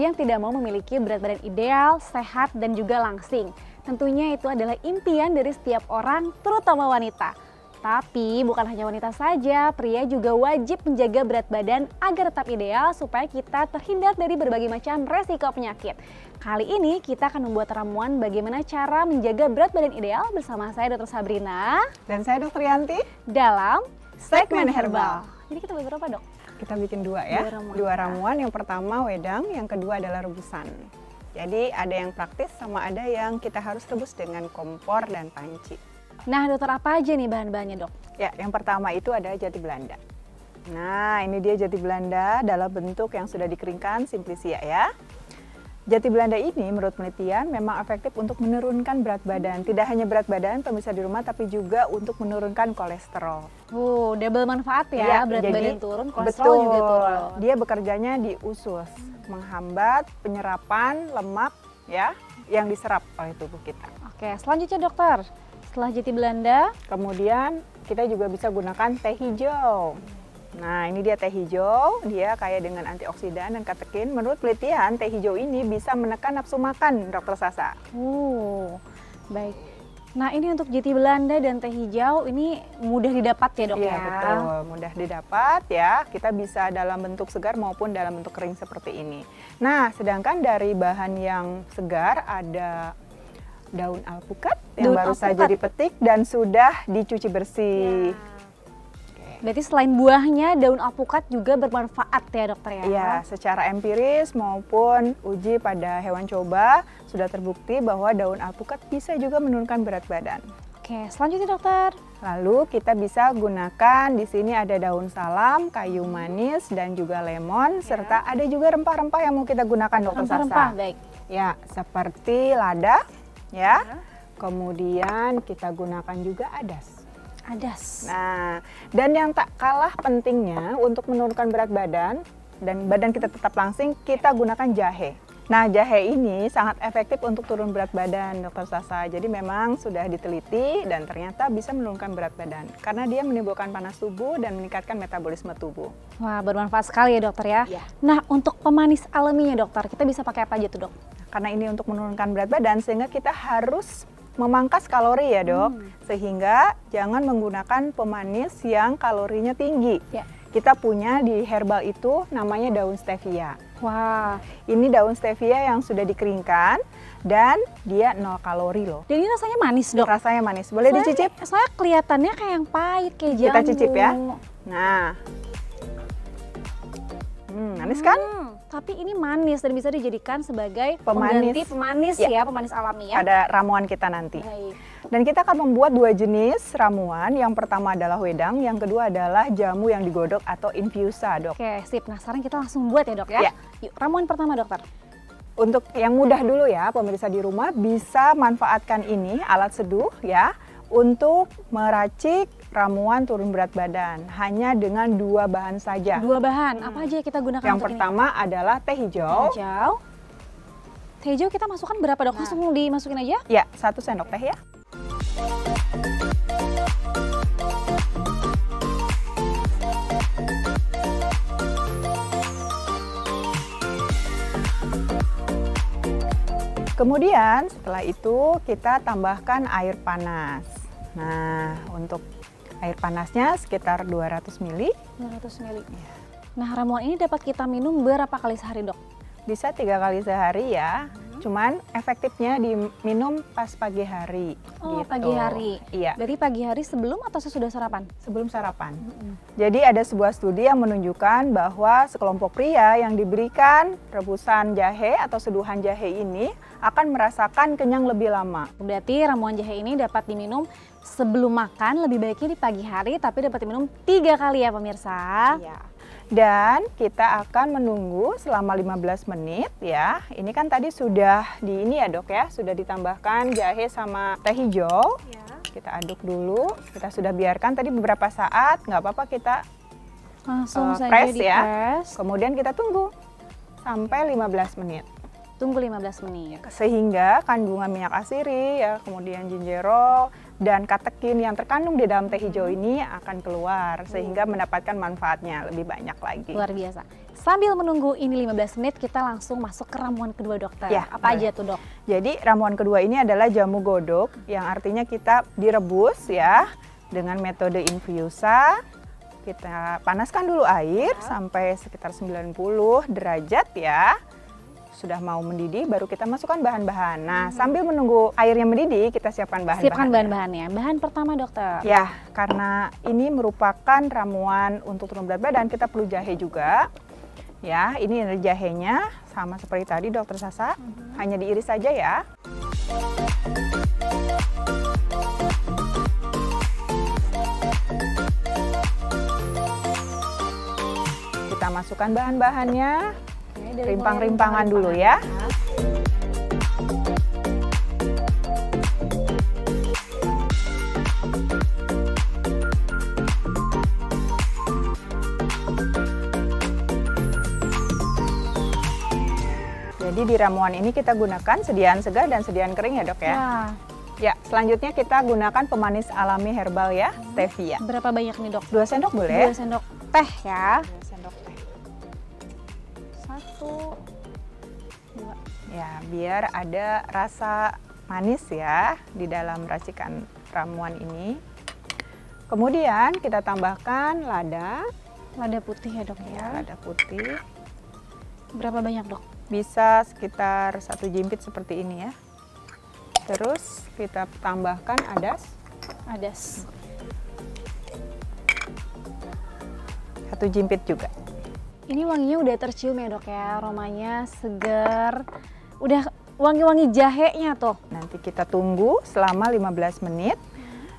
yang tidak mau memiliki berat badan ideal, sehat, dan juga langsing. Tentunya itu adalah impian dari setiap orang, terutama wanita. Tapi bukan hanya wanita saja, pria juga wajib menjaga berat badan agar tetap ideal supaya kita terhindar dari berbagai macam resiko penyakit. Kali ini kita akan membuat ramuan bagaimana cara menjaga berat badan ideal bersama saya Dr. Sabrina dan saya Dr. Yanti dalam Segmen Herbal. Jadi kita buat berapa, Dok? Kita bikin dua ya, dua ramuan. Yang pertama wedang, yang kedua adalah rebusan. Jadi ada yang praktis sama ada yang kita harus rebus dengan kompor dan panci. Nah dokter, apa aja nih bahan-bahannya, Dok? Ya, yang pertama itu ada jati Belanda. Nah, ini dia jati Belanda dalam bentuk yang sudah dikeringkan, simplisia ya. Jati Belanda ini menurut penelitian memang efektif untuk menurunkan berat badan. Tidak hanya berat badan pemirsa di rumah, tapi juga untuk menurunkan kolesterol. Double manfaat ya, berat badan turun, kolesterol betul, juga turun. Dia bekerjanya di usus, menghambat penyerapan lemak ya yang diserap oleh tubuh kita. Oke, selanjutnya dokter, setelah jati Belanda, kemudian kita juga bisa gunakan teh hijau. Nah, ini dia teh hijau, dia kaya dengan antioksidan dan katekin. Menurut penelitian, teh hijau ini bisa menekan nafsu makan, Dokter Sasa. Baik. Nah, ini untuk jati Belanda dan teh hijau ini mudah didapat ya, Dok? Iya, betul. Mudah didapat ya. Kita bisa dalam bentuk segar maupun dalam bentuk kering seperti ini. Nah, sedangkan dari bahan yang segar ada daun alpukat yang baru saja dipetik dan sudah dicuci bersih. Berarti selain buahnya, daun alpukat juga bermanfaat ya, dokter ya? Iya, secara empiris maupun uji pada hewan coba sudah terbukti bahwa daun alpukat bisa juga menurunkan berat badan. Oke, selanjutnya dokter. Lalu kita bisa gunakan, di sini ada daun salam, kayu manis, dan juga lemon, serta ada juga rempah-rempah yang mau kita gunakan, Dokter Sasa. Rempah-rempah, baik. Ya, seperti lada, ya. Kemudian kita gunakan juga adas. Nah, dan yang tak kalah pentingnya untuk menurunkan berat badan dan badan kita tetap langsing, kita gunakan jahe. Nah, jahe ini sangat efektif untuk turun berat badan, Dokter Sasa. Jadi memang sudah diteliti dan ternyata bisa menurunkan berat badan karena dia menimbulkan panas tubuh dan meningkatkan metabolisme tubuh. Wah, bermanfaat sekali ya, dokter ya. Nah, untuk pemanis alaminya, dokter, kita bisa pakai apa aja tuh, Dok? Karena ini untuk menurunkan berat badan sehingga kita harus memangkas kalori ya, Dok. Sehingga jangan menggunakan pemanis yang kalorinya tinggi. Kita punya di herbal itu namanya daun stevia. Wah, ini daun stevia yang sudah dikeringkan dan dia 0 kalori loh. Dan ini rasanya manis, Dok? Rasanya manis. Boleh dicicip? Soalnya kelihatannya kayak yang pahit, kayak jamu. Kita cicip ya. Nah. Manis kan? Tapi ini manis dan bisa dijadikan sebagai pengganti pemanis ya, pemanis alami ya. Pada ramuan kita nanti. Baik. Dan kita akan membuat 2 jenis ramuan. Yang pertama adalah wedang, yang kedua adalah jamu yang digodok atau infusa, Dok. Oke, sip. Nah, sekarang kita langsung buat ya, Dok ya. Yuk, ramuan pertama, dokter. Untuk yang mudah dulu ya, pemirsa di rumah bisa manfaatkan ini alat seduh ya untuk meracik ramuan turun berat badan hanya dengan 2 bahan saja. 2 bahan, apa aja kita gunakan? Yang pertama adalah teh hijau. Teh hijau kita masukkan berapa, Dok? Langsung dimasukin aja? Ya, 1 sendok teh ya. Kemudian setelah itu kita tambahkan air panas. Nah, untuk air panasnya sekitar 200 ml. 200 ml. Nah, ramuan ini dapat kita minum berapa kali sehari, Dok? Bisa 3 kali sehari ya. Cuman efektifnya diminum pas pagi hari. Oh, gitu. Pagi hari. Iya. Berarti pagi hari sebelum atau sesudah sarapan? Sebelum sarapan. Jadi ada sebuah studi yang menunjukkan bahwa sekelompok pria yang diberikan rebusan jahe atau seduhan jahe ini akan merasakan kenyang lebih lama. Berarti ramuan jahe ini dapat diminum sebelum makan, lebih baiknya di pagi hari, tapi dapat diminum 3 kali ya, pemirsa. Iya. Dan kita akan menunggu selama 15 menit ya. Ini kan tadi sudah di ini ya, Dok ya, sudah ditambahkan jahe sama teh hijau. Kita aduk dulu. Kita sudah biarkan tadi beberapa saat, nggak apa-apa kita langsung saja press di ya. Press. Kemudian kita tunggu sampai 15 menit. Tunggu 15 menit. Sehingga kandungan minyak asiri ya, kemudian jinjerol dan katekin yang terkandung di dalam teh hijau ini akan keluar sehingga mendapatkan manfaatnya lebih banyak lagi. Luar biasa. sambil menunggu ini 15 menit, kita langsung masuk ke ramuan kedua dokter. Ya, apa aja tuh dok? Jadi ramuan kedua ini adalah jamu godok, yang artinya kita direbus ya dengan metode infusa. Kita panaskan dulu air sampai sekitar 90 derajat ya. Sudah mau mendidih, baru kita masukkan bahan-bahan. Nah, sambil menunggu airnya mendidih, kita siapkan bahan-bahan. Siapkan bahan-bahannya. Bahan pertama dokter. Ya, karena ini merupakan ramuan untuk turun berat badan, kita perlu jahe juga. Ya, ini ada jahenya, sama seperti tadi dokter Sasa, hanya diiris saja ya. Kita masukkan bahan-bahannya. Rimpang-rimpangan dulu ya. Jadi di ramuan ini kita gunakan sediaan segar dan sediaan kering ya dok ya. Ya, selanjutnya kita gunakan pemanis alami herbal ya, stevia. Berapa banyak nih dok? 2 sendok boleh? 2 sendok teh ya. 2 sendok teh. 1, 2. Ya, biar ada rasa manis ya di dalam racikan ramuan ini. Kemudian kita tambahkan lada. Lada putih ya dok ya. Lada putih. Berapa banyak dok? Bisa sekitar 1 jimpit seperti ini ya. Terus kita tambahkan adas. Adas. 1 jimpit juga. Ini wanginya udah tercium ya dok ya, aromanya segar. Udah wangi-wangi jahenya tuh. Nanti kita tunggu selama 15 menit.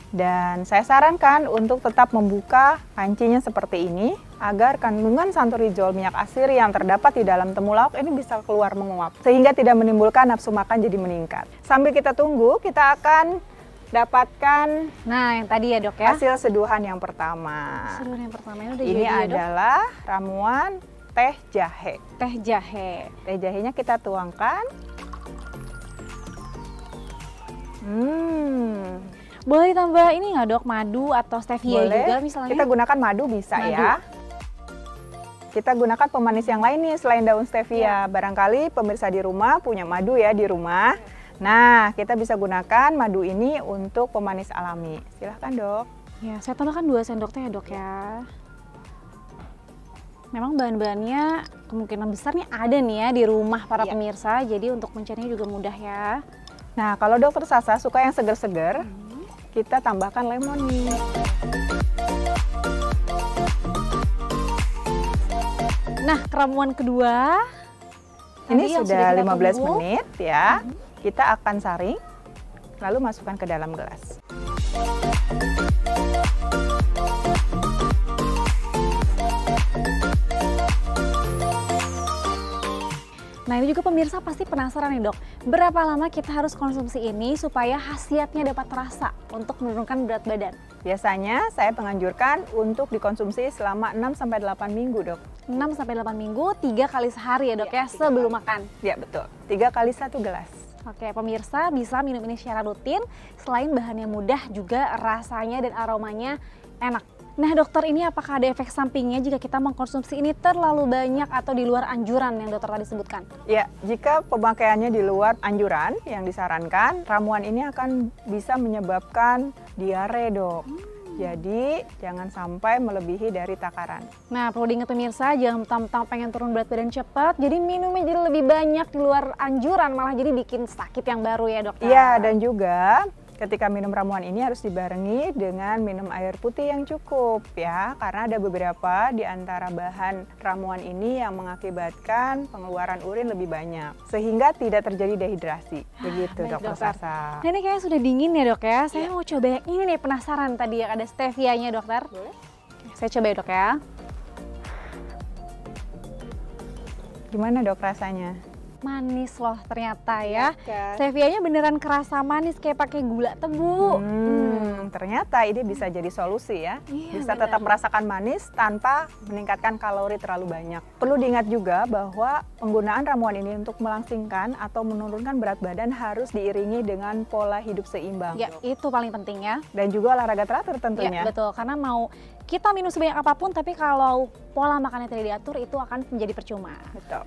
Dan saya sarankan untuk tetap membuka pancinya seperti ini agar kandungan santorizol minyak asir yang terdapat di dalam temulawak ini bisa keluar menguap sehingga tidak menimbulkan nafsu makan jadi meningkat. Sambil kita tunggu, kita akan dapatkan yang tadi ya dok ya, hasil seduhan yang pertama. Seduhan yang pertama ini udah ini jadi ya, dok? adalah ramuan teh jahe. Teh jahe. Teh jahenya kita tuangkan. Boleh tambah ini nggak dok, madu atau stevia boleh. Juga misalnya? Kita gunakan madu bisa ya. Kita gunakan pemanis yang lain nih selain daun stevia. Barangkali pemirsa di rumah punya madu ya di rumah. Nah, kita bisa gunakan madu ini untuk pemanis alami. Silahkan dok. Ya, saya tambahkan 2 sendok teh ya dok ya. Memang bahan-bahannya kemungkinan besar nih ada nih ya di rumah para pemirsa. Jadi untuk mencarinya juga mudah ya. Nah, kalau dokter Sasa suka yang seger-seger, kita tambahkan lemon nih. Nah, ramuan kedua ini sudah 15 menit ya. Kita akan saring, lalu masukkan ke dalam gelas. Nah, ini juga pemirsa pasti penasaran nih dok, berapa lama kita harus konsumsi ini supaya khasiatnya dapat terasa untuk menurunkan berat badan? Biasanya saya menganjurkan untuk dikonsumsi selama 6-8 minggu dok. 6-8 minggu, 3 kali sehari ya dok ya, sebelum makan? Ya betul, 3 kali 1 gelas. Oke, pemirsa bisa minum ini secara rutin, selain bahannya mudah juga rasanya dan aromanya enak. Nah dokter, ini apakah ada efek sampingnya jika kita mengkonsumsi ini terlalu banyak atau di luar anjuran yang dokter tadi sebutkan? Ya, jika pemakaiannya di luar anjuran yang disarankan, ramuan ini akan bisa menyebabkan diare dok. Jadi jangan sampai melebihi dari takaran. Nah, perlu diingat pemirsa, jangan mentang-mentang pengen turun berat badan cepat, jadi minumnya jadi lebih banyak di luar anjuran, malah jadi bikin sakit yang baru ya dokter. Iya, dan juga ketika minum ramuan ini harus dibarengi dengan minum air putih yang cukup ya, karena ada beberapa di antara bahan ramuan ini yang mengakibatkan pengeluaran urin lebih banyak sehingga tidak terjadi dehidrasi. Begitu dokter Sasa. Nah, ini kayaknya sudah dingin ya dok ya. Saya mau coba yang ini nih, penasaran tadi yang ada stevianya dokter. Boleh? Saya coba ya dok ya. Gimana dok rasanya? Manis loh ternyata ya. Kan? Stevianya beneran kerasa manis kayak pakai gula tebu. Ternyata ini bisa jadi solusi ya. Iya, Bisa benar. tetap merasakan manis tanpa meningkatkan kalori terlalu banyak. Perlu diingat juga bahwa penggunaan ramuan ini untuk melangsingkan atau menurunkan berat badan harus diiringi dengan pola hidup seimbang. Ya, itu paling penting ya. Dan juga olahraga teratur Ya, tentunya. betul. Karena mau kita minum sebanyak apapun, tapi kalau pola makannya tidak diatur, itu akan menjadi percuma. Betul.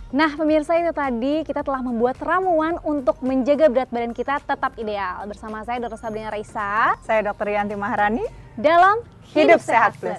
Nah, pemirsa, itu tadi kita telah membuat ramuan untuk menjaga berat badan kita tetap ideal. Bersama saya Dr. Sabrina Raisa Saya Dr. Yanti Maharani. dalam Hidup Sehat Plus.